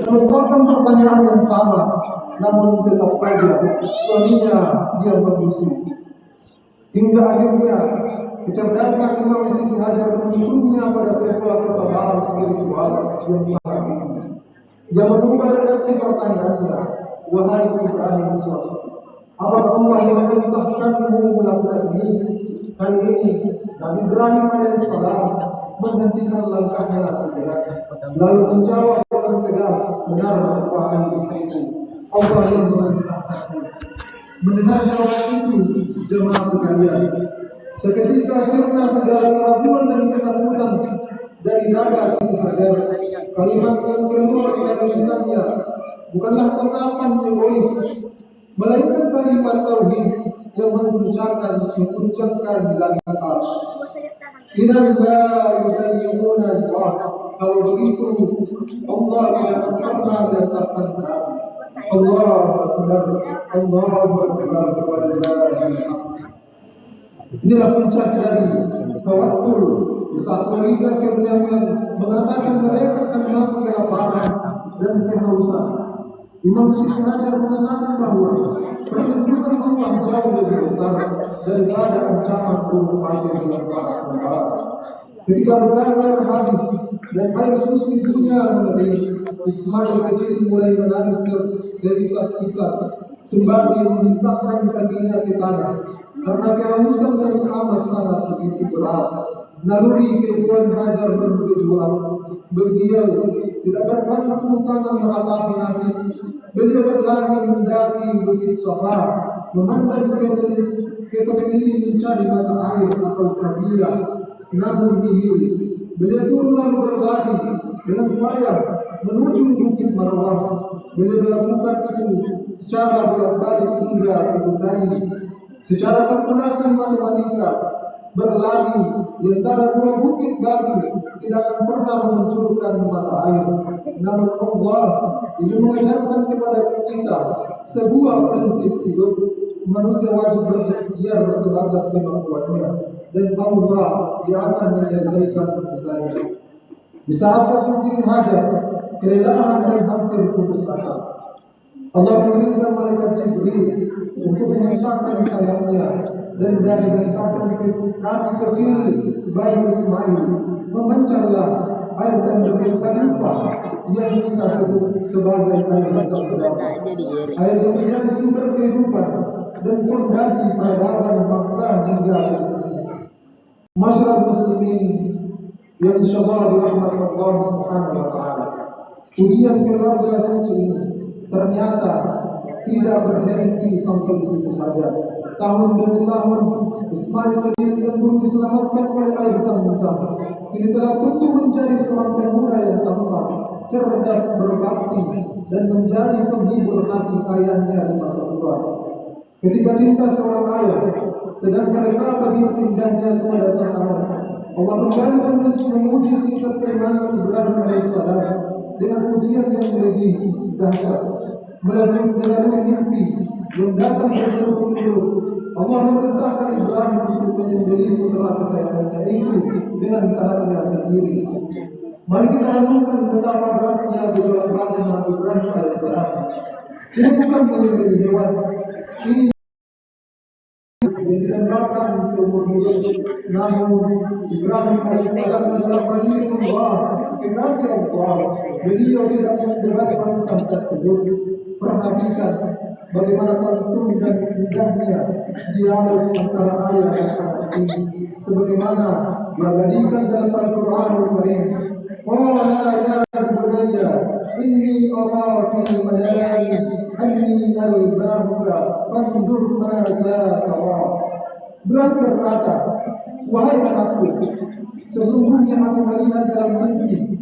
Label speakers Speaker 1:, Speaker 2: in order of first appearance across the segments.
Speaker 1: melontarkan pertanyaan yang sama, namun tetap saja suaminya dia bermusuh. Hingga akhirnya kecerdasan Imam Siti Hajar menuntunnya pada sebuah kesabaran spiritual yang sangat tinggi. Yang mengubah redaksi pertanyaannya, wahai Ibrahim suami, apakah Allah yang memerintahkanmu melakukan ini? Kali ini Nabi Ibrahim alaihissalam menghentikan langkahnya segera, lalu menjawab dengan tegas, benar wahai istriku, Allah yang memerintahkanmu. Mendengar jawaban itu, jemaah sekalian, seketika sirna segala keraguan dan ketakutan dari dada Siti Hajar. Kalimat yang keluar dari lisannya bukanlah tatapan egois, melainkan kalimat tauhid yang mengucapkan langit atas. Inna yubayyinuna Allah. Kalau begitu, Allah tidak akan pernah menetapkan kami. Allahu Akbar, Allahu Akbar, walillahi hamd. Inilah puncak dari tawakkul. Saat mereka kemudian mengatakan mereka akan mati kelaparan dan kehausan, Imam Siti Hajar mengatakan bahwa perlindungan Allah jauh lebih besar daripada ancaman gunung pasir yang panas membara. Ketika bekal air habis dan air susu di dunia mengering, Ismail kecil mulai menangis terisak-isak sembari memintakan kakinya ke tanah karena kehausan yang amat sangat begitu berat. Naluri kehidupan Hajar berjuang, beliau tidak berpangku tangan meratapi nasib. Beliau berlari mendaki bukit Safa, memandang keseliling mencari mata air atau kabilah. Namun nihil, beliau turun lalu berlari dengan upaya menuju bukit Marwah. Beliau melakukan itu secara bolak-balik hingga 7 kali, secara kalkulasi matematika. Berlari di antara 2 bukit batu tidak akan pernah memunculkan mata air. Namun Allah ingin mengajarkan kepada kita sebuah prinsip hidup. Manusia wajib berikhtiar sebatas kemampuannya, dan Allah dia akan menyelesaikan sesanya. Di saat kaki Siti Hajar kelelahan dan hampir putus asa, Allah mengirimkan malaikat Jibril untuk menyenangkan sayapnya dan dari hentakan kaki kecil bayi Ismail memancarlah air dan berlimpah-limpah yang kita sebut sebagai air Zam-Zam. Air yang menjadi sumber kehidupan dan fondasi peradaban Makkah hingga hari ini. Masyarakat muslimin yang insyaallah dirahmati Allah Subhanahu wa taala, ujian keluarga suci ini ternyata tidak berhenti sampai di situ saja. Tahun demi tahun Ismail yang belum diselamatkan oleh air Zam-Zam ini telah tumbuh menjadi seorang pemuda yang tampan, cerdas, berbakti, dan menjadi penghibur hati ayahnya di masa tua. Ketika cinta seorang ayah sedang mereka begitu indahnya kepada sang anak, Allah kembali menguji tingkat keimanan Ibrahim alaihissalam dengan ujian yang lebih dahsyat. Melalui mimpi yang datang berturut-turut, Allah memerintahkan Ibrahim untuk menyembelih putra kesayangannya itu dengan tangannya sendiri. Mari kita renungkan betapa beratnya di dalam batin Nabi Ibrahim alaihissalam. Ini bukan menyembelih hewan, ini yang didambakan seumur hidup. Namun Ibrahim alaihissalam adalah Khalilullah, kekasih Allah. Beliau tidak mendebatkan tentang tersebut. Perhatikan bagaimana santun dan indahnya dialog antara ayah dan anak ini, sebagaimana diabadikan dalam Al-Quranul Karim. Qala ya bunayya inni ara fil manami anni albahuka fanzur madza tara. Ibrahim berkata, wahai anakku, sesungguhnya aku melihat dalam mimpi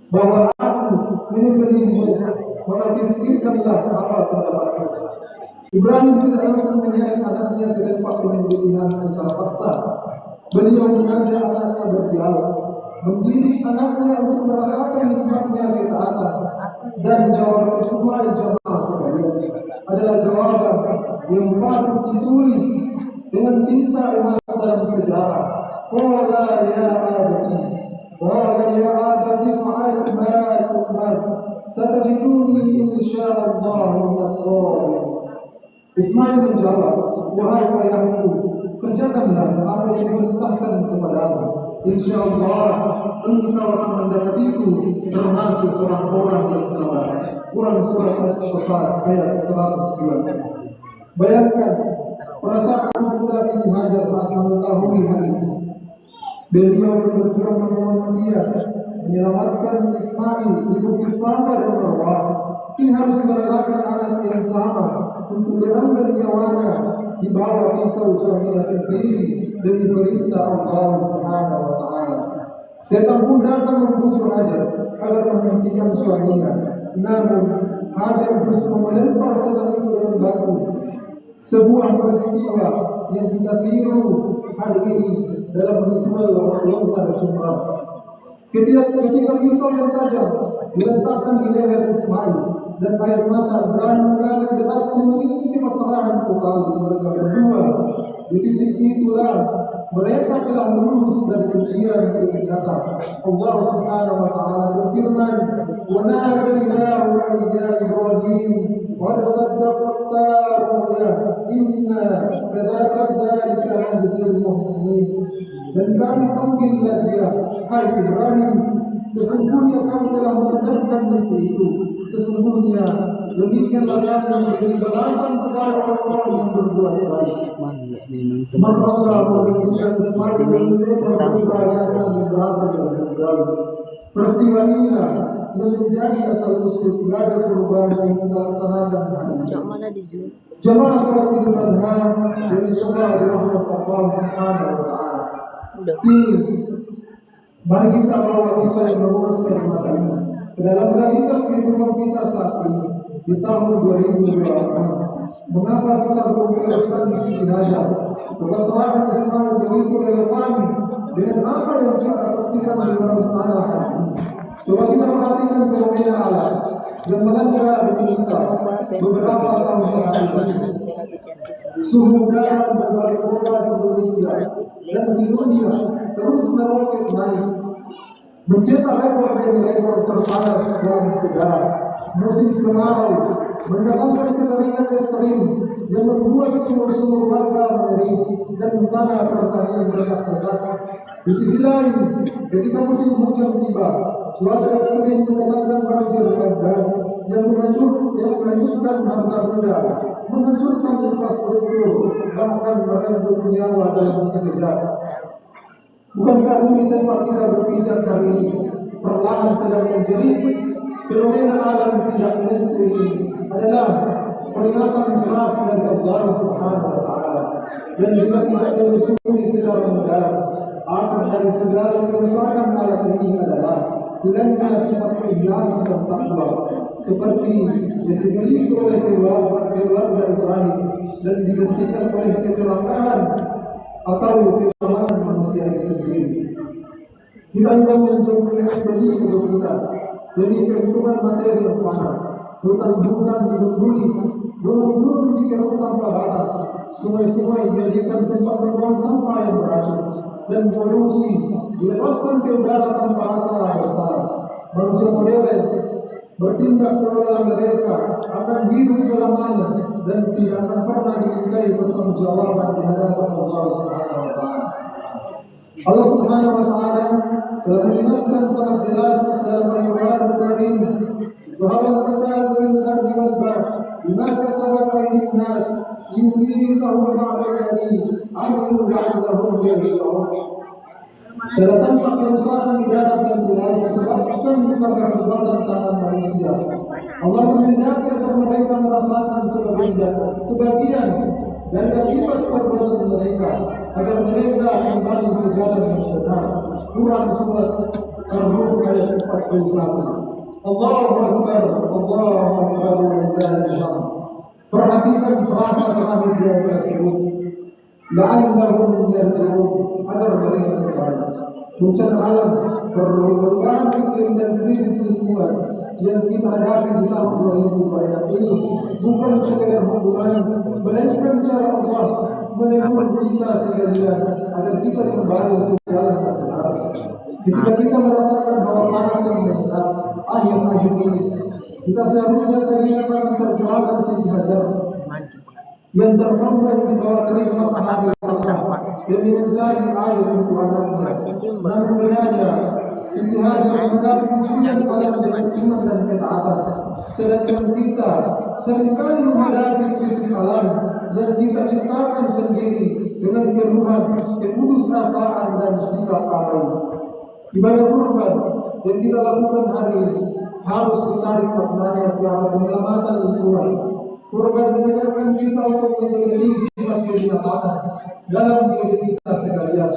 Speaker 1: bahwa aku menyembelihmu, maka pikirkanlah apa pendapatmu. Ibrahim tidak langsung menyeret anaknya ke tempat penyembelihan secara paksa. Beliau mengajak anaknya berdialog, mendidik anaknya untuk merasakan nikmatnya ketaatan. Dan jawaban Ismail jamaah sekalian adalah jawaban yang patut ditulis dengan tinta emas dalam sejarah. Qala ya abadi, qala ya abadi fa'al ma tu'mar, satajiduni insyaallah minas shabirin. Ismail menjawab, wahai ayahku, kerjakanlah apa yang diperintahkan kepadamu. Insyaallah engkau akan mendapatiku termasuk orang-orang yang sabar. Quran surat As-Saffat ayat 102. Bayangkan perasaan Ibunda Siti Hajar saat mengetahui hal ini. Beliau yang berjuang melawan dia, menyelamatkan Ismail di bukit Safa dan Marwa, kini harus merelakan anak yang sama untuk diambil nyawanya di bawah pisau suaminya sendiri dan diperintah Allah Subhanahu wa Ta'ala. Setan pun datang membujuk Hajar agar menghentikan suaminya. Namun Hajar justru melempar setan itu dengan batu. Sebuah peristiwa yang kita tiru hari ini dalam ritual lontar jumrah. Ketika pisau yang tajam diletakkan di leher Ismail dan air mata Ibrahim mengalir deras memiliki kesalahan total mereka berdua. Di titik itulah mereka telah lulus dari ujian yang nyata. Allah Subhanahu wa Ta'ala berfirman, "Wa nadainahu ya Ibrahim qad saddaqta ru'ya inna kadzalika najzil muhsinin." Dan kami panggillah dia, hai Ibrahim, sesungguhnya kamu telah mendengarkan mimpi itu. Sesungguhnya demikianlah kami memberi balasan kepada orang-orang yang berbuat baik. Maka Allah menghentikan Ismail dan Ishak berubah yang berasal dari Ibrahim. Peristiwa inilah yang menjadi asal usul ibadah kurban yang kita laksanakan hari ini. Jamaah salat Idul Adha yang insyaallah dirahmati Allah Subhanahu wa Ta'ala. Kini mari kita bawa kisah yang meluruskan mata ini ke dalam realitas kehidupan kita saat ini di tahun 2020. Mengapa kisah berkesan di Siti Hajar? Kebesaran Ismail begitu relevan dengan apa yang kita saksikan di luar sana hari ini. Coba kita perhatikan fenomena alam yang melanda dunia kita beberapa tahun terakhir ini. Suhu udara berbagai kota di Indonesia dan di dunia terus meroket naik, mencetak rekor demi rekor terpanas dalam sejarah. Musim kemarau mendatangkan kekeringan ekstrim yang membuat sumur-sumur warga mengering dan tanah pertanian retak-retak. Di sisi lain, ketika musim hujan tiba, cuaca ekstrim mendatangkan banjir bandang yang menghancurkan harta benda, menghancurkan infrastruktur, bahkan merenggut nyawa dalam sekejap. Bukankah bumi tempat kita berpijak kali ini perlahan sedang menjerit? Fenomena alam tidak menentu ini adalah peringatan keras dari Allah Subhanahu wa Ta'ala, dan jika tidak diusuli secara mendalam, akar dari segala kerusakan alam ini adalah hilangnya sifat keikhlasan dan takwa, seperti yang dimiliki oleh keluarga Ibrahim dan digantikan oleh kecelakaan atau kelemahan manusia itu sendiri. Kita ingin menjadi beli kita demi keuntungan materi yang fana, hutan-hutan dibenduli, gunung-gunung dikeruk tanpa batas, sungai-sungai dijadikan tempat pembuangan sampah yang beracun, dan polusi dilepaskan ke udara tanpa rasa bersalah. Manusia modern bertindak seolah mereka akan hidup selamanya dan tidak akan pernah dimintai pertanggungjawaban di hadapan Allah Subhanahu wa Ta'ala. Allah Subhanahu wa Ta'ala telah mengingatkan sangat jelas dalam Al-Quran Al-Karim, "Zahabal fasadu fil ardi wal bahr bima kasabat aydin nas yudhiqahum ba'da alladhi 'amilu la'allahum yarji'un." Telah tampak kerusakan di darat dan di laut disebabkan karena perbuatan tangan manusia. Allah menghendaki agar mereka merasakan sebagian dari akibat perbuatan mereka, agar mereka kembali ke jalan yang benar. Quran surat Ar-Rum ayat 41. Allahu Akbar, Allahu Akbar, walillahil hamd. Perhatikan frasa terakhir di ayat tersebut, la'allahum yarji'un, agar mereka kembali. Bencana alam, perubahan iklim dan krisis lingkungan yang kita hadapi di tahun 2020 ini bukan sekedar hubungan, melainkan cara Allah menegur kita sekalian agar kita kembali ke jalan yang benar. Ketika kita merasakan hawa panas yang menyengat akhir-akhir ini, Kita seharusnya teringat akan perjuangan Siti Hajar yang terpendam di bawah terik matahari demi mencari air untuk anaknya. Namun bedanya, Siti Hajar menghadapi ujian alam dengan iman dan ketaatan, sedangkan kita seringkali menghadapi krisis alam yang kita ciptakan sendiri dengan keluhan, keputusasaan dan sikap abai. Ibadah kurban yang kita lakukan hari ini harus ditarik maknanya ke arah penyelamatan lingkungan. Kurban mengingatkan kita untuk menjadi sifat kebinekaan dalam diri kita sekalian.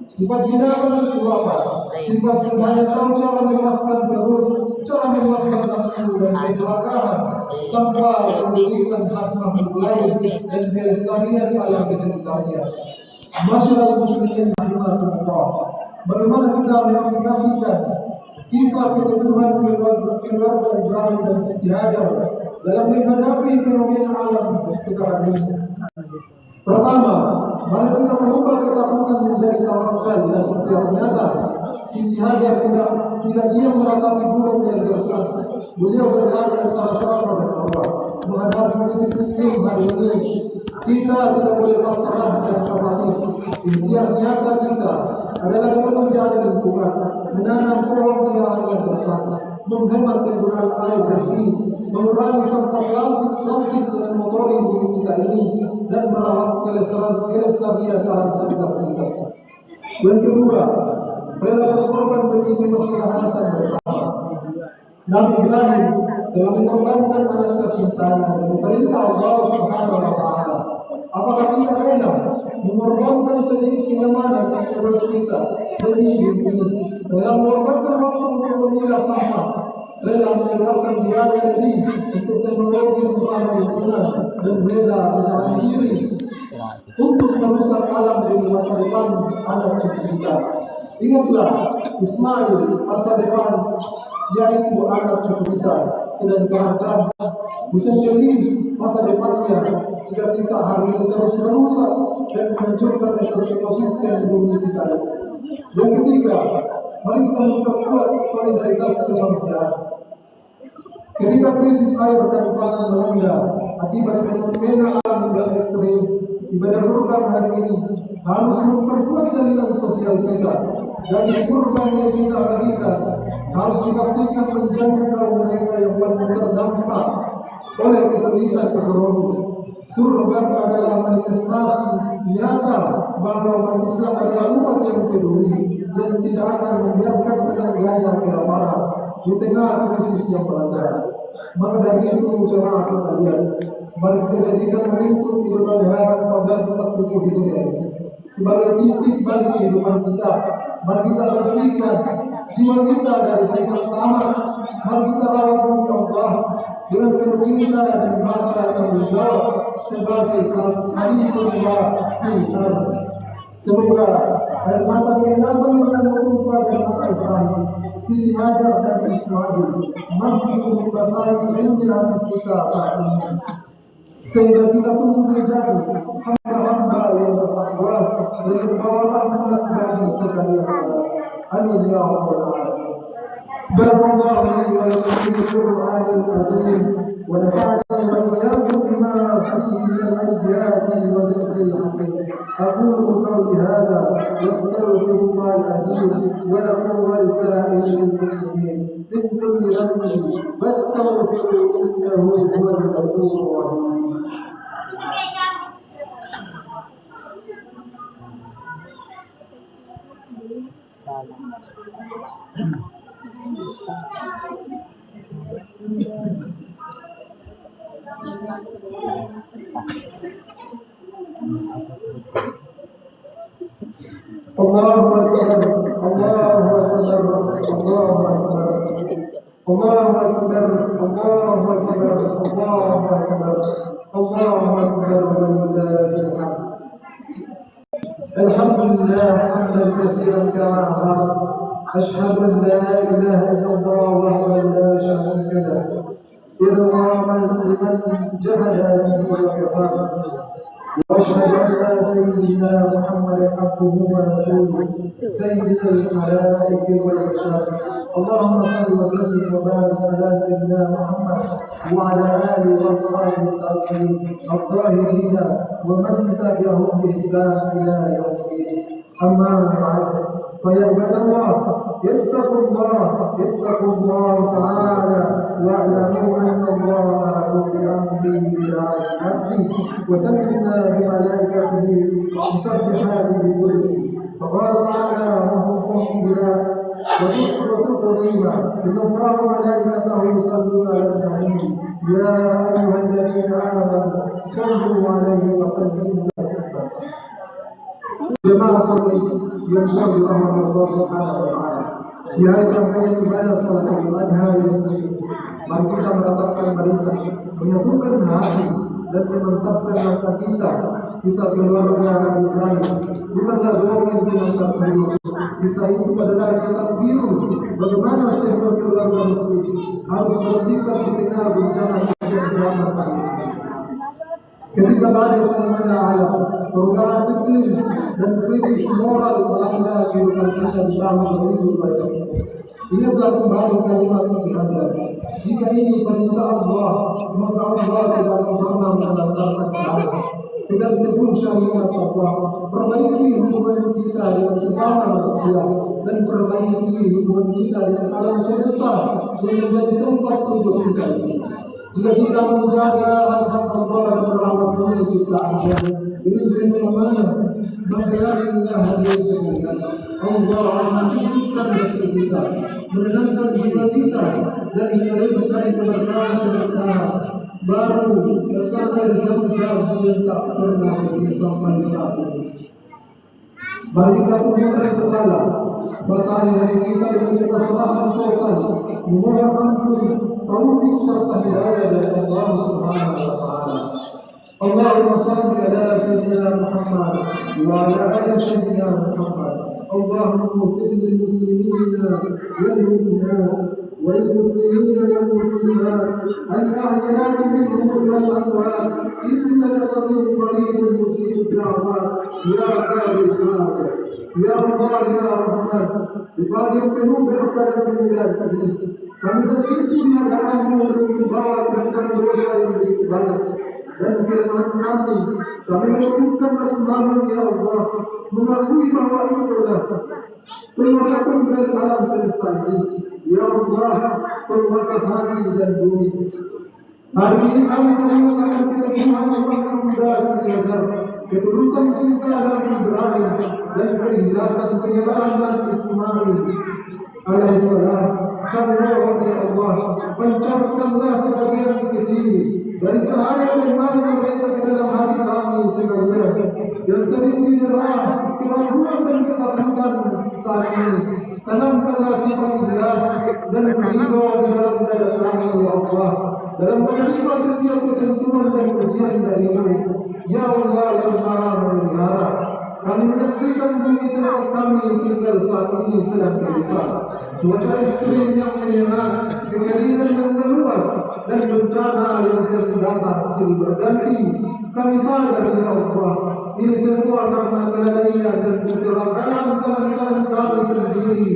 Speaker 1: Sifat binatang itu apa? Sifat yang hanya tahu cara memuaskan perut, cara memuaskan nafsu dan keserakahan tanpa merugikan hak makhluk lain dan kelestarian alam di sekitarnya. Masyarakat muslimin rahimahullah, bagaimana kita mengaplikasikan kisah keteguhan keluarga Ibrahim dan Siti Hajar dalam menghadapi fenomena alam sekarang ini? Pertama, mari kita mengubah ketakutan menjadi tawakal dan ikhtiar nyata. Siti Hajar tidak diam meratapi burung yang gersang. Beliau berada antara sabar dan Allah menghadapi krisis iklim hari ini. Kita tidak boleh pasrah dan apatis. Ikhtiar nyata kita adalah dengan menjaga lingkungan, menanam pohon pilihan yang gersang, menghemat penggunaan air bersih, mengurangi sampah plastik dengan mengotori bumi kita ini, dan merawat kelestarian alam sekitar kita. Yang kedua, rela berkorban demi kemaslahatan bersama. Nabi Ibrahim telah mengorbankan anak tercintanya dan perintah Allah Subhanahu wa Ta'ala. Apakah kita rela mengorbankan sedikit kenyamanan kita demi bumi ini? Rela mengorbankan waktu untuk memilah sampah, rela mengeluarkan biaya lebih untuk teknologi yang ramah lingkungan, dan rela menahan diri untuk merusak alam demi masa depan anak cucu kita. Ingatlah Ismail masa depan, yaitu anak cucu kita, sedang terancam bisa menjadi masa depannya jika kita hari ini terus merusak dan menghancurkan ekosistem bumi kita ini. Yang ketiga, mari kita memperkuat solidaritas kemanusiaan. Ketika krisis air dan pangan melanda akibat fenomena alam yang ekstrim, ibadah kurban hari ini harus memperkuat jalinan sosial kita. Dari kurban yang kita bagikan harus dipastikan menjangkau mereka yang paling terdampak oleh kesulitan ekonomi. Kurban adalah manifestasi nyata bahwa umat Islam adalah umat yang peduli dan tidak akan membiarkan tetangganya kelaparan di tengah krisis yang melanda. Maka dari itu jemaah sekalian, mari kita jadikan momentum Idul Adha 1440 Hijriah ini sebagai titik balik kehidupan kita. Mari kita bersihkan jiwa kita dari sifat tamak. Mari kita rawat bumi Allah dengan penuh cinta dan rasa tanggung jawab sebagai khalifah fillah. Semoga air mata keikhlasan yang bertumpah dari mata Ibrahim, Siti Hajar dan Ismail mampu membasahi rindu hati kita saat ini, sehingga kita tumbuh menjadi hamba-hamba yang bertakwa dan membawa rahmat bagi sekalian. Amin ya rabbal alamin. Barakallahu li wa lakum fil Qur'anil azim wa nafa'ani wa iyyakum bima fihi min al-ayati wa dhikril hakim. Aqulu qawli hadha wa astaghfirullaha al-azim wa lakum wa lisa'iril muslimin min kulli dhanbin fastaghfiruhu innahu huwal ghafurur rahim. Allahu Akbar, Allahu Akbar, Allahu Akbar, Allahu Akbar, Allahu Akbar, Allahu Akbar, Allahu Akbar, walillahil hamd. Alhamdulillah hamdan katsiran kama amara. Asyhadu an la ilaha illallah wahdahu la syarika lahu idghaman liman jahada bihi wa kafara. واشهد ان سيدنا محمدا عبده ورسوله سيد الملائكه والبشر اللهم صل وسلم وبارك على سيدنا محمد وعلى آله وصحبه الطاهرين الطاهرين ومن تبعهم بإحسان إلى يوم الدين. أما بعد، فيا عباد الله اتقوا الله تعالى واعلموا أن الله لكم بأمره بلا نفسي وسلمنا بملائكته مسبحات بقدسه. فقال تعالى ربكم بها وذكر قديما إن الله وملائكته يصلون على النبي يا أيها الذين آمنوا صلوا عليه وسلموا تسليما. Jemaah salat yang selalu dirahmati Allah Subhanahu wa taala. Di hari rangkaian ibadah salat Idul Adha yang sendiri, mari kita menetapkan barisan, menyatukan hati dan memantapkan langkah kita kisah keluarga Nabi Ibrahim bukanlah dongeng dengan tertidur. Kisah itu adalah cetak biru bagaimana sebuah keluarga muslim harus bersikap di tengah bencana yang zaman ini. Ketika badai fenomena alam, perubahan iklim dan krisis moral melanda kehidupan kita di tahun 2020. Ingatlah kembali kalimat Siti Hajar. Jika ini perintah Allah, maka Allah tidak pernah mengantarkan jalan. Dengan teguh syariat Allah, perbaiki hubungan kita dengan sesama manusia dan perbaiki hubungan kita dengan alam semesta yang menjadi tempat sujud kita ini. Jika kita menjaga hak Allah dan merahmati ciptaannya dengan penuh amanah, maka yakinlah hadirin sekalian, Allah akan mencukupkan rezeki kita, menenangkan jiwa kita, dan mengalirkan keberkahan baru bersama zam-zam yang tak pernah lagi sampai saat ini. Mari kita tundukkan kepala, basahi hati kita dengan kepasrahan total, memohon ampun, taufik serta hidayah dari Allah Subhanahu wa taala. Allahumma salli ala sayyidina Muhammad wa ala ali sayyidina Muhammad. Allahumma ighfir lil muslimina wal mu'minat wal muslimina wal muslimat al-ahya'i minhum wal amwat innaka sami'un qaribun mujibud da'wat ya qadir al-hajat. Ya Allah, ya Rahman, di pagi yang penuh berkah dan kemuliaan ini, kami bersimpuh di hadapan-Mu untuk membawa kebutuhan dosa yang begitu banyak dan kelemahan kami. Kami mengucapkan kesembahan ya Allah, mengakui bahwa Engkaulah penguasa tunggal alam semesta ini. Ya Allah, penguasa hati dan bumi. Hari ini kami teringat akan keteguhan Allah yang muda setiada, ketulusan cinta Nabi Ibrahim dan keikhlasan penyebaran Nabi Ismail alaihissalam. Kami mohon ya Allah, pancarkanlah sebagian kecil dari cahaya keimanan mereka ke dalam hati kami sekalian yang sering didera keraguan dan ketakutan saat ini. Tanamkanlah sifat ikhlas dan ridho di dalam dada kami ya Allah, dalam menerima setiap ketentuan dan ujian dari-Mu. Ya Allah yang Maha Memelihara, kami menyaksikan bumi tempat kami tinggal saat ini sedang gelisah. Cuaca ekstrim yang menyengat, kekeringan yang meluas, dan bencana yang sering datang silih berganti. Kami sadar ya Allah, ini semua karena kelalaian dan keserakahan tangan-tangan kami sendiri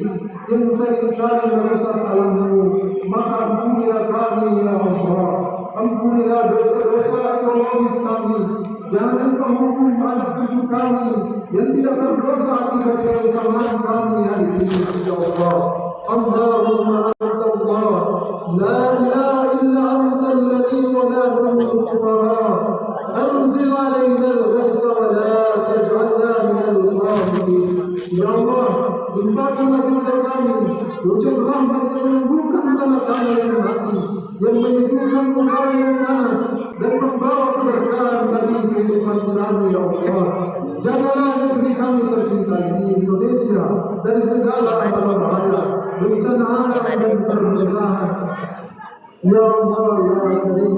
Speaker 1: yang seringkali merusak alam-Mu. Maka ampunilah kami ya Allah, ampunilah dosa-dosa ekonomis kami. Jangan menghukum anak cucu kami yang tidak berdosa akibat keutamaan kami hari ini ya Allah. Allahumma anta Allah, la ilaha illa anta alladhi waladuhu al-fuqara, anzil alaina al-ghaitha wa la taj'alna min al-qanitin. Ya Allah, limpahkanlah kepada kami hujan rahmat yang menumbuhkan tanah-tanah yang mati, yang menyejukkan udara yang panas, dan membawa keberkahan bagi kehidupan kami ya Allah. Jagalah negeri kami tercinta ini Indonesia dari segala bahaya, bencana alam dan perpecahan. Ya Allah ya Karim,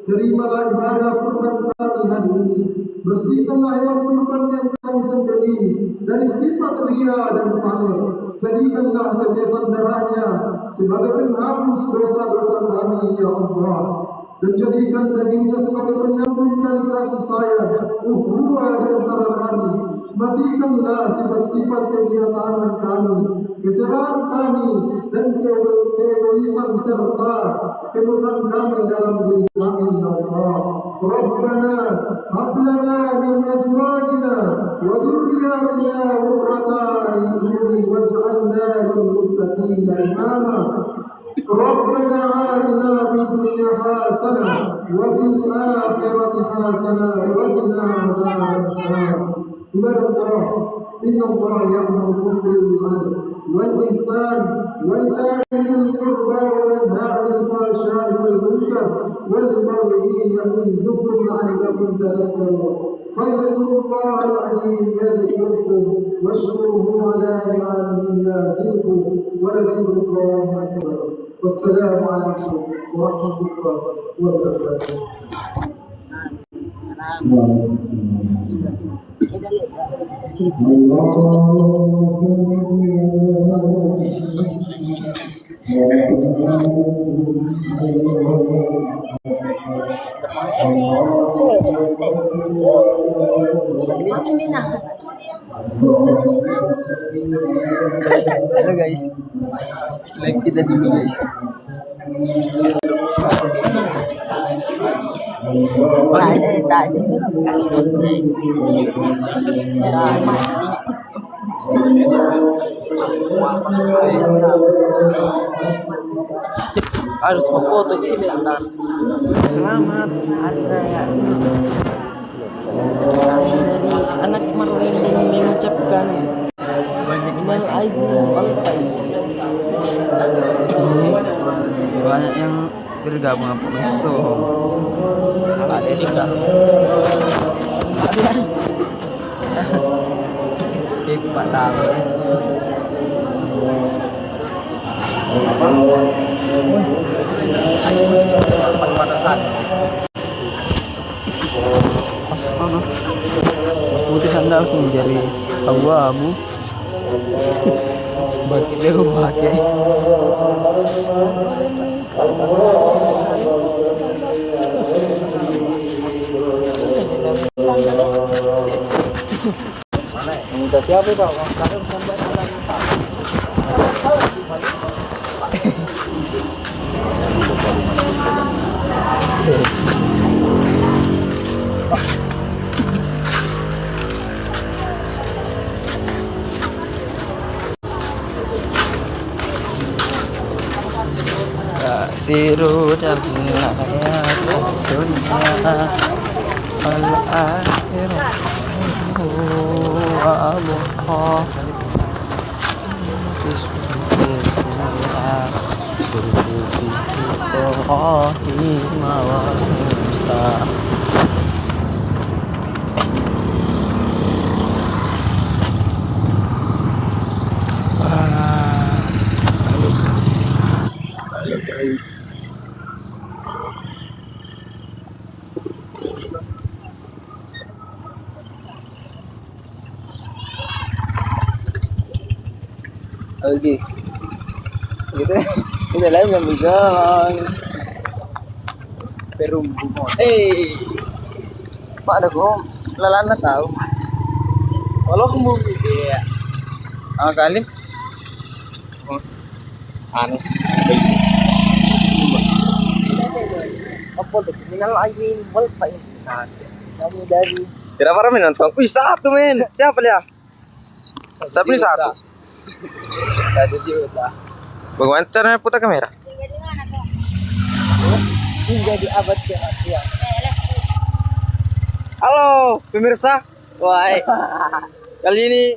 Speaker 1: terimalah ibadah kurban kami hari ini. Bersihkanlah hewan kurban yang kami sembelih dari sifat ria dan pamer. Jadikanlah tetesan darahnya sebagai penghapus dosa-dosa kami ya Allah, dan jadikan dagingnya sebagai penyambung tali kasih sayang ukhuwah di antara kami. Matikanlah sifat-sifat kebinatangan kami kesalahan kami dan keegoisan serta keburukan kami dalam diri kami, ya Allah. Rabbana hab lana min azwajina wa dhurriyyatina qurrata a'yun waj'alna lil muttaqina imama. ربنا آتنا في الدنيا حسنة وفي الآخرة حسنة وقنا عذاب النار. عباد الله إن الله يأمر بالعدل والإحسان وإيتاء ذي القربى وينهى عن الفحشاء والمنكر والبغي يعظكم لعلكم تذكرون. فاذكروا الله العليم يذكركم واشكروه على نعمه يزدكم ولذكر الله أكبر. والسلام عليكم ورحمة الله وبركاته.
Speaker 2: Halo guys, live kita dulu guys. Wah, dari tadi harus foto gini bentar. Selamat hari raya. Kami dari anak Marwinding mengucapkan minal aizin wal faizin. Banyak yang bergabung apa meso. Ada Erika. Ada. Oke, Pak tahu ya. Panas-panasan. Astaga. Putih sandalku menjadi abu-abu. Bagi dia gue pakai. Mana ya? Minta siapa itu? Kalian sampai siru darnya dunia al akhirah wa Allah guys. Lagi gitu ini lain yang bilang perumbu Pak ada kok lalana tahu kalau kamu ya kali anu apa tuh minal aizin wal faizin. Kami dari
Speaker 3: tidak para menonton. Wih, satu men. Siapa dia? Siapa ini satu?
Speaker 2: tadi juga
Speaker 3: Bagaimana cara putar kamera?
Speaker 2: hingga di abad ke-8.
Speaker 3: Halo pemirsa.
Speaker 2: Wah,
Speaker 3: Kali ini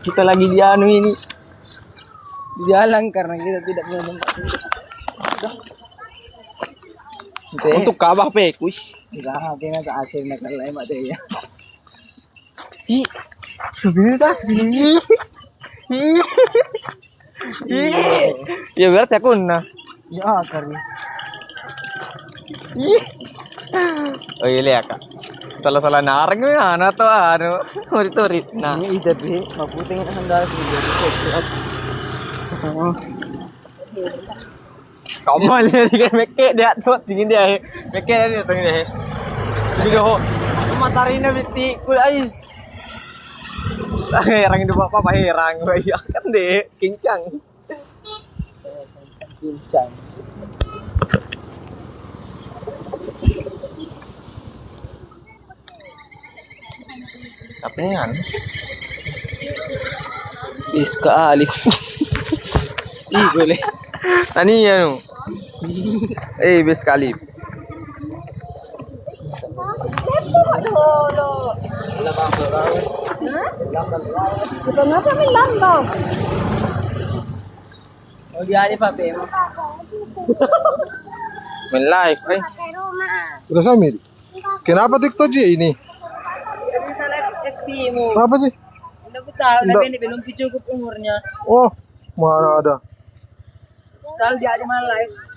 Speaker 2: kita lagi di anu ini di jalan karena kita tidak punya tempat
Speaker 3: untuk Ka'bah pe kuis.
Speaker 2: Enggak, kayaknya tak asing nak lain mak dia. Ih, sebentar sini.
Speaker 3: Ya berarti aku nah.
Speaker 2: Ya kari.
Speaker 3: Oh iya lihat kak. Salah narang ni anak tu anu turit. Nah,
Speaker 2: Ini tapi maputing handa sudah.
Speaker 3: kamu lihat dia meke dia tu tinggi dia. Meke dia tinggi dia. Jadi ho matahari na biti kul ais. Herang itu apa herang? Iya kan deh, kincang.
Speaker 2: Bincang.
Speaker 3: Apa ini kan?
Speaker 2: Iska alif. Ih, boleh.
Speaker 3: Tani ya nu. Bis kali.
Speaker 2: Oh, dia ni Pak Bem.
Speaker 3: Main live,
Speaker 1: Sudah sambil. Kenapa TikTok Ji ini?
Speaker 2: Bisa live FB mu.
Speaker 1: Apa sih?
Speaker 2: Udah ku tahu,
Speaker 1: Nggak.
Speaker 2: tapi ini belum cukup umurnya.
Speaker 1: Oh, mana ada?
Speaker 2: Kalau dia aja malah live.